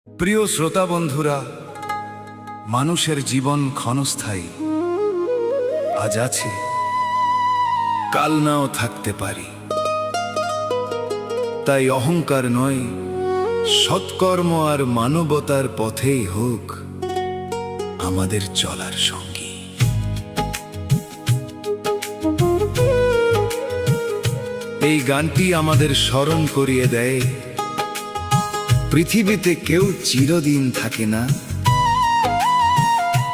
প্রিয় শ্রোতা বন্ধুরা, মানুষের জীবন ক্ষণস্থায়ী। আজ আছে, কাল নাও থাকতে পারি। তাই অহংকার নয়, সৎকর্ম আর মানবতার পথেই হোক আমাদের চলার সঙ্গী। এই গানটি আমাদের স্মরণ করিয়ে দেয়, পৃথিবীতে কেউ চিরদিন থাকে না।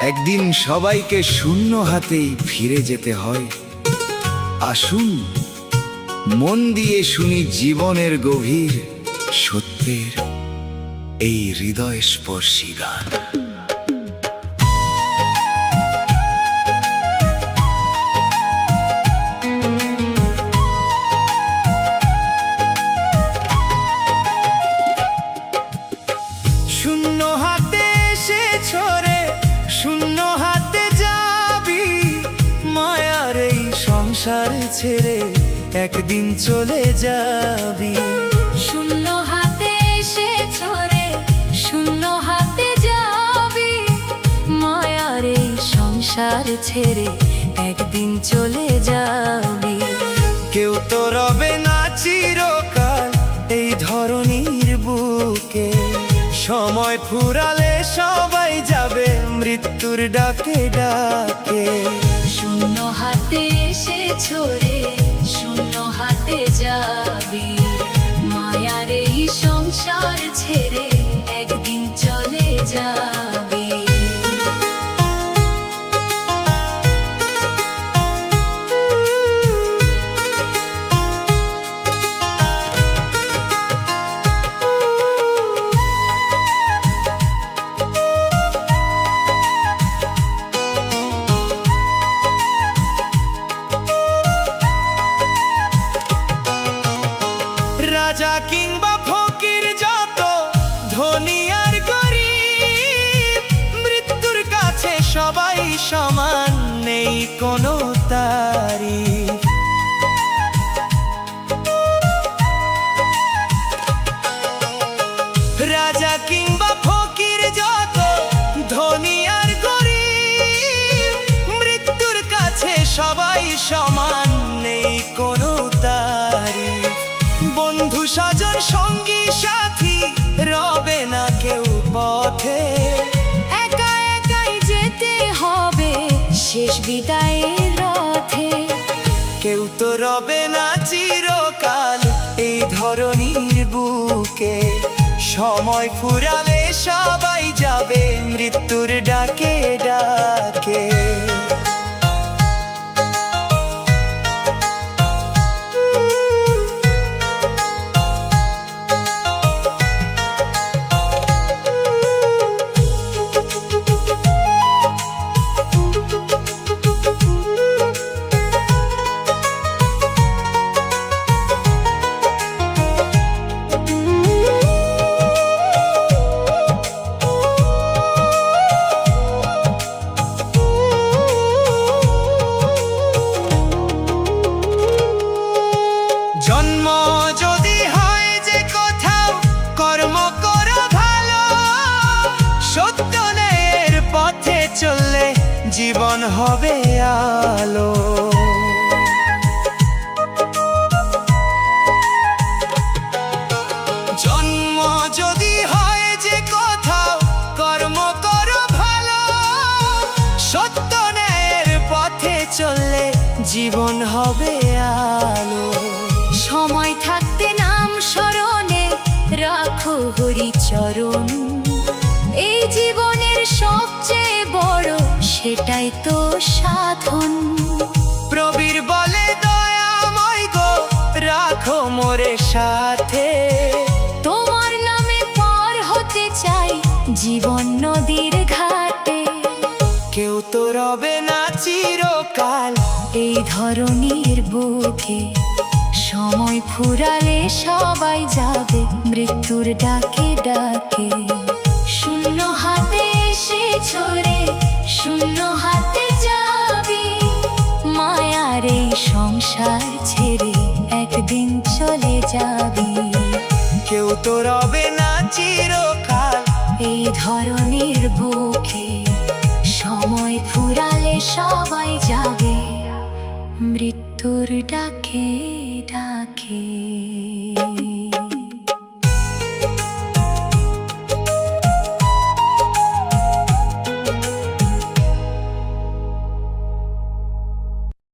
একদিন সবাইকে শূন্য হাতেই ফিরে যেতে হয়। আসুন মন দিয়ে শুনি জীবনের গভীর সত্যের এই হৃদয়স্পর্শী গান। শূন্য হাতে এসেছ রে, শূন্য হাতে যাবি। মায়ার এই সংসার ছেড়ে একদিন চলে যাবি। শূন্য হাতে এসেছ রে, শূন্য হাতে যাবি। মায়ার এই সংসার ছেড়ে একদিন চলে যাবি। কেউ তো রবে না চিরকাল এই ধরনীর বুকে। সময় ফুরালে সবাই যাবে মৃত্যুর ডাকে ডাকে। শূন্য হাতে এসেছ রে, শূন্য হাতে যাবি। মায়ার এই সংসার ছেড়ে একদিন চলে যাবি। রাজা কিংবা ফকির, যত ধনী আর গরিব, মৃত্যুর কাছে সবাই সমান, নেই কোনো তারিফ। রাজা কিংবা ফকির, যত ধনী আর গরিব, মৃত্যুর কাছে সবাই সমান, নেই কোনো তারিফ। বন্ধু স্বজন সঙ্গী সাথী রবে না কেউ পথে। একা একাই যেতে হবে শেষ বিদায়ের রথে। কেউ তো রবে না চিরকাল এই ধরনীর বুকে। সময় ফুরালে সবাই যাবে মৃত্যুর ডাকে ডাকে। জন্ম যদি হয় যে কোথাও, কর্ম করো ভালো। সত্য ন্যায়ের পথে চললে জীবন হবে আলো। জন্ম যদি হয় যে কোথাও, কর্ম করো ভালো। সত্য ন্যায়ের পথে চললে জীবন হবে আলো। সময় থাকতে নাম স্মরণে রাখো হরিচরণ। এই জীবনের সবচেয়ে বড় সেটাই তো সাধন। প্রবীর বলে দয়াময় গো, রাখো মোরে সাথে। তোমার নামে পার হতে চাই জীবন নদীর ঘাটে। কেউ তো রবে না চিরকাল এই ধরনীর বুকে। সময় ফুরালে সবাই যাবে মৃত্যুর ডাকে ডাকে। শূন্য হাতে এসেছ রে, শূন্য হাতে যাবি। মায়ার এই সংসার ছেড়ে একদিন চলে যাবি। কেউ তো রবে না চিরকাল ধরনের বুকে সময় ফুরালে সবাই যাবে মৃত্যুর ডাকে ডাকে।